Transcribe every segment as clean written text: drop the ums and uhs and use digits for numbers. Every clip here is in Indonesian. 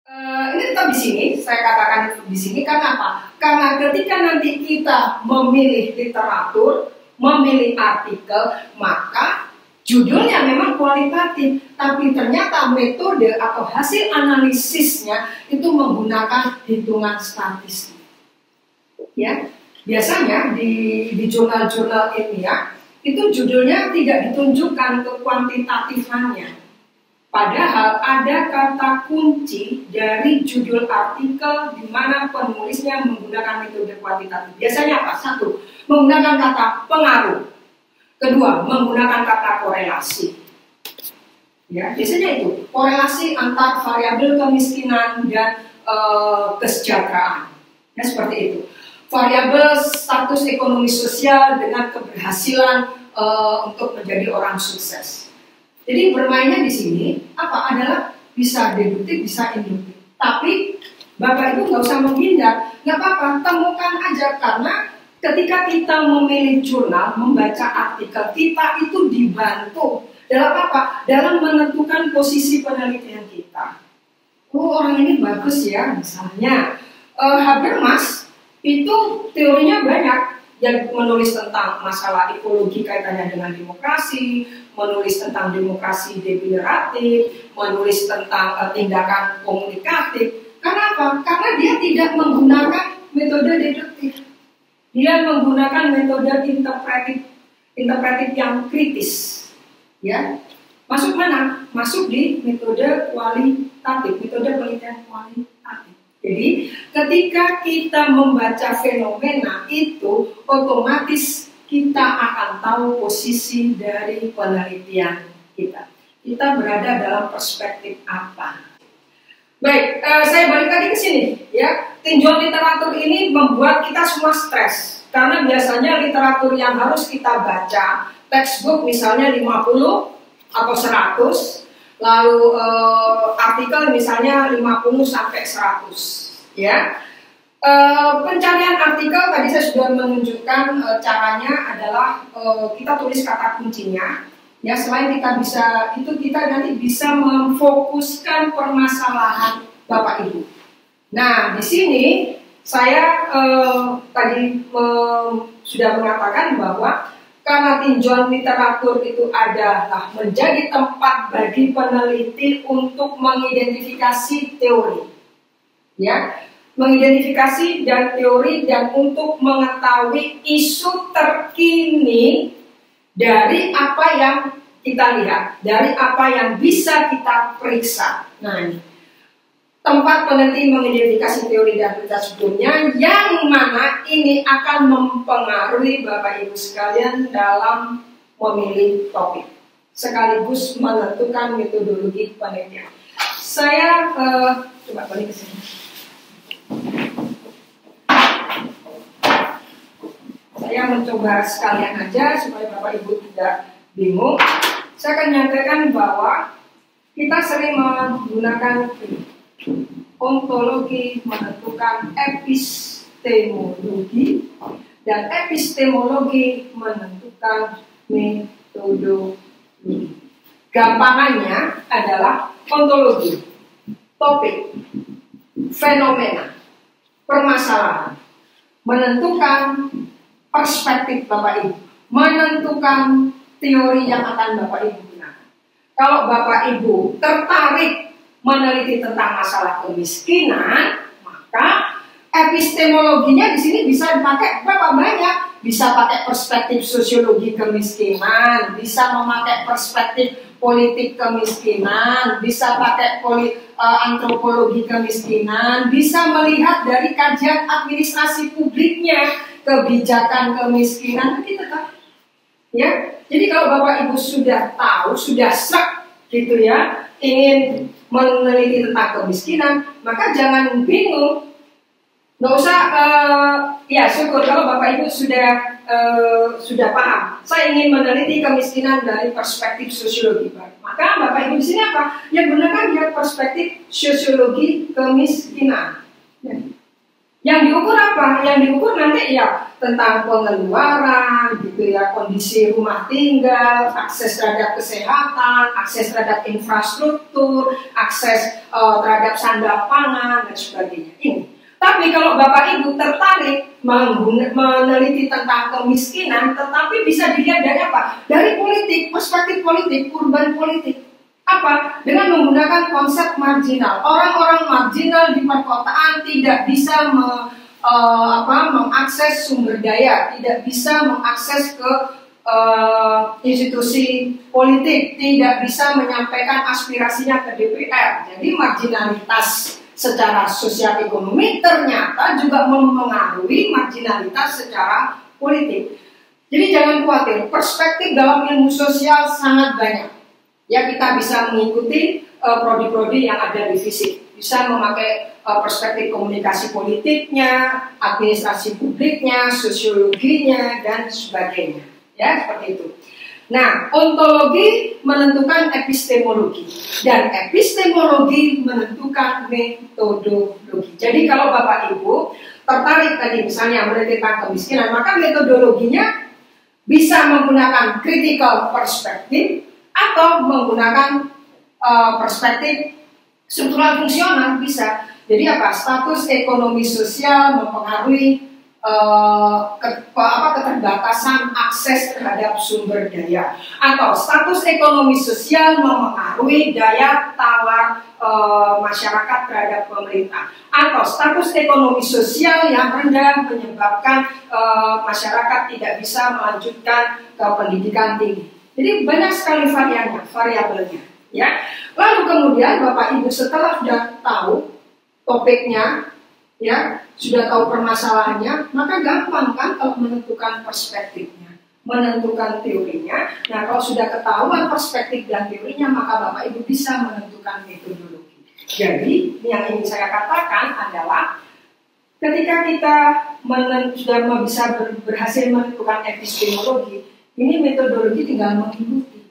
Ini tetap di sini, saya katakan itu di sini karena apa? Karena ketika nanti kita memilih literatur, memilih artikel, maka judulnya memang kualitatif, tapi ternyata metode atau hasil analisisnya itu menggunakan hitungan statistik. Ya, biasanya di jurnal-jurnal ilmiah itu judulnya tidak ditunjukkan ke kuantitatifannya. Padahal ada kata kunci dari judul artikel di mana penulisnya menggunakan metode kuantitatif. Biasanya apa? Satu, menggunakan kata pengaruh. Kedua, menggunakan kata korelasi. Ya, biasanya itu korelasi antar variabel kemiskinan dan kesejahteraan. Ya, seperti itu. Variabel status ekonomi sosial dengan keberhasilan untuk menjadi orang sukses. Jadi bermainnya di sini apa adalah bisa deduktif, bisa induktif. Tapi Bapak Ibu nggak usah menghindar, nggak apa-apa, temukan aja karena ketika kita memilih jurnal, membaca artikel, kita itu dibantu dalam apa? Dalam menentukan posisi penelitian kita. Oh, orang ini bagus ya, misalnya Habermas itu teorinya banyak. Yang menulis tentang masalah ekologi kaitannya dengan demokrasi, menulis tentang demokrasi degeneratif, menulis tentang tindakan komunikatif. Karena apa? Karena dia tidak menggunakan metode deduktif. Dia menggunakan metode interpretif yang kritis. Ya, masuk mana? Masuk di metode kualitatif, metode penelitian kualitatif. Jadi, ketika kita membaca fenomena itu, otomatis kita akan tahu posisi dari penelitian kita. Kita berada dalam perspektif apa? Baik, saya balik lagi ke sini. Ya, tinjauan literatur ini membuat kita semua stres. Karena biasanya literatur yang harus kita baca, textbook misalnya 50 atau 100, lalu artikel misalnya 50 sampai 100, ya. Pencarian artikel tadi saya sudah menunjukkan caranya adalah kita tulis kata kuncinya. Ya, selain kita bisa itu kita nanti bisa memfokuskan permasalahan Bapak Ibu. Nah, di sini saya tadi sudah mengatakan bahwa karena tinjauan literatur itu adalah menjadi tempat bagi peneliti untuk mengidentifikasi teori, ya, mengidentifikasi dan teori dan untuk mengetahui isu terkini dari apa yang kita lihat, dari apa yang bisa kita periksa. Nah, ini tempat peneliti mengidentifikasi teori dan berita sebelumnya yang mana ini akan mempengaruhi Bapak Ibu sekalian dalam memilih topik sekaligus menentukan metodologi penelitian. Saya coba balik ke sini. Saya mencoba sekalian aja supaya Bapak Ibu tidak bingung. Saya akan menyampaikan bahwa kita sering menggunakan ontologi menentukan epistemologi dan epistemologi menentukan metodologi. Gampangannya adalah ontologi, topik, fenomena, permasalahan, menentukan perspektif Bapak Ibu, menentukan teori yang akan Bapak Ibu gunakan. Kalau Bapak Ibu tertarik meneliti tentang masalah kemiskinan, maka epistemologinya di sini bisa dipakai berapa banyak? Bisa pakai perspektif sosiologi kemiskinan, bisa memakai perspektif politik kemiskinan, bisa pakai antropologi kemiskinan, bisa melihat dari kajian administrasi publiknya, kebijakan kemiskinan, gitu kan? Ya, jadi kalau Bapak Ibu sudah tahu, sudah sek, gitu ya, ingin meneliti tentang kemiskinan, maka jangan bingung. Nggak usah, ya syukur kalau Bapak Ibu sudah paham. Saya ingin meneliti kemiskinan dari perspektif sosiologi. Maka Bapak Ibu di sini apa? Yang gunakan dia perspektif sosiologi kemiskinan. Yang diukur apa? Yang diukur nanti ya tentang pengeluaran, gitu ya, kondisi rumah tinggal, akses terhadap kesehatan, akses terhadap infrastruktur, akses terhadap sandang pangan dan sebagainya. Ini. Tapi kalau Bapak Ibu tertarik meneliti tentang kemiskinan, tetapi bisa dilihat dari apa? Dari politik, perspektif politik, urban politik. Apa? Dengan menggunakan konsep marginal. Orang-orang marginal di perkotaan tidak bisa mengakses sumber daya, tidak bisa mengakses ke institusi politik, tidak bisa menyampaikan aspirasinya ke DPR. Jadi marginalitas secara sosial ekonomi ternyata juga mempengaruhi marginalitas secara politik. Jadi jangan khawatir, perspektif dalam ilmu sosial sangat banyak. Ya, kita bisa mengikuti prodi-prodi yang ada di fisik, bisa memakai perspektif komunikasi politiknya, administrasi publiknya, sosiologinya, dan sebagainya. Ya, seperti itu. Nah, ontologi menentukan epistemologi, dan epistemologi menentukan metodologi. Jadi kalau Bapak Ibu tertarik tadi misalnya meneliti tentang kemiskinan, maka metodologinya bisa menggunakan critical perspective atau menggunakan perspektif struktural fungsional bisa. Jadi apa? Status ekonomi sosial mempengaruhi keterbatasan akses terhadap sumber daya, atau status ekonomi sosial mempengaruhi daya tawar masyarakat terhadap pemerintah, atau status ekonomi sosial yang rendah menyebabkan masyarakat tidak bisa melanjutkan ke pendidikan tinggi. Jadi banyak sekali variabelnya, ya. Lalu kemudian Bapak Ibu setelah sudah tahu topiknya, ya, sudah tahu permasalahannya, maka gampang kan kalau menentukan perspektifnya, menentukan teorinya. Nah, kalau sudah ketahuan perspektif dan teorinya, maka Bapak Ibu bisa menentukan metodologi. Jadi, yang ingin saya katakan adalah ketika kita sudah bisa berhasil menentukan epistemologi, ini metodologi tinggal mengikuti.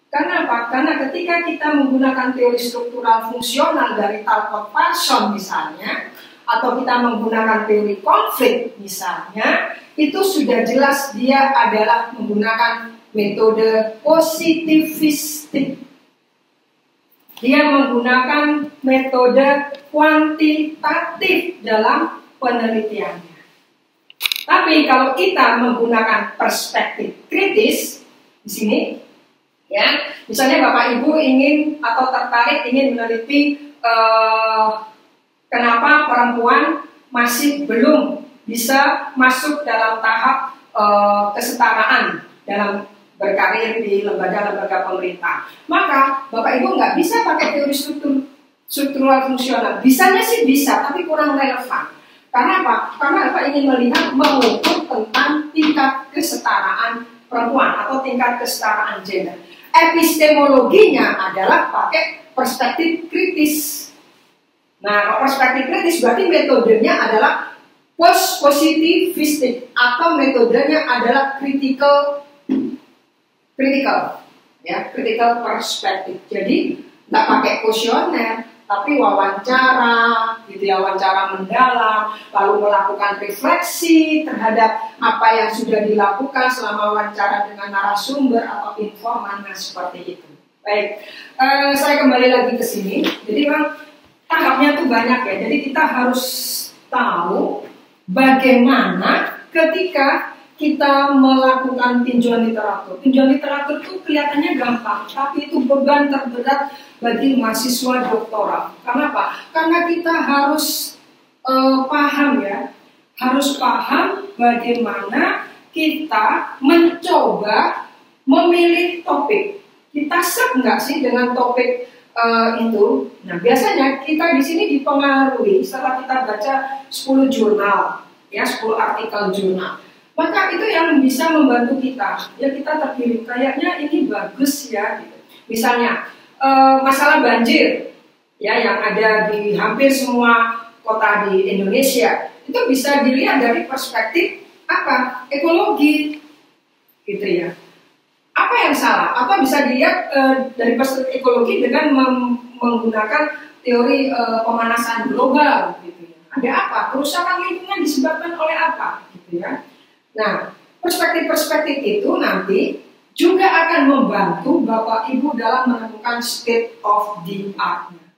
Karena apa? Karena ketika kita menggunakan teori struktural fungsional dari Talcott Parsons misalnya, atau kita menggunakan teori konflik misalnya, itu sudah jelas dia adalah menggunakan metode positivistik. Dia menggunakan metode kuantitatif dalam penelitiannya. Tapi kalau kita menggunakan perspektif kritis di sini, ya, misalnya Bapak Ibu ingin atau tertarik ingin meneliti kenapa perempuan masih belum bisa masuk dalam tahap kesetaraan dalam berkarir di lembaga-lembaga pemerintah, maka Bapak Ibu nggak bisa pakai teori struktural fungsional. Bisanya sih bisa, tapi kurang relevan. Karena apa? Karena Bapak ingin melihat, mengukur tentang tingkat kesetaraan perempuan atau tingkat kesetaraan gender. Epistemologinya adalah pakai perspektif kritis. Nah, kalau perspektif kritis berarti metodenya adalah positivistik atau metodenya adalah critical perspektif. Jadi nggak pakai kuesioner, tapi wawancara, gitu ya, wawancara mendalam, lalu melakukan refleksi terhadap apa yang sudah dilakukan selama wawancara dengan narasumber atau informan, seperti itu. Baik, saya kembali lagi ke sini. Jadi memang tahapnya tuh banyak ya. Jadi kita harus tahu bagaimana ketika kita melakukan tinjauan literatur. Tinjauan literatur itu kelihatannya gampang, tapi itu beban terberat bagi mahasiswa doktoral. Kenapa? Karena kita harus paham ya, harus paham bagaimana kita mencoba memilih topik. Kita sek nggak sih dengan topik itu? Nah, biasanya kita di sini dipengaruhi setelah kita baca 10 jurnal, ya, 10 artikel jurnal. Maka itu yang bisa membantu kita. Ya, kita terpilih kayaknya ini bagus ya, gitu. Misalnya masalah banjir, ya, yang ada di hampir semua kota di Indonesia, itu bisa dilihat dari perspektif apa? Ekologi, gitu ya. Apa yang salah? Apa bisa dilihat dari perspektif ekologi dengan menggunakan teori pemanasan global, gitu ya. Ada apa? Kerusakan lingkungan disebabkan oleh apa? Gitu ya. Nah, perspektif-perspektif itu nanti juga akan membantu Bapak Ibu dalam menemukan state of the art-nya.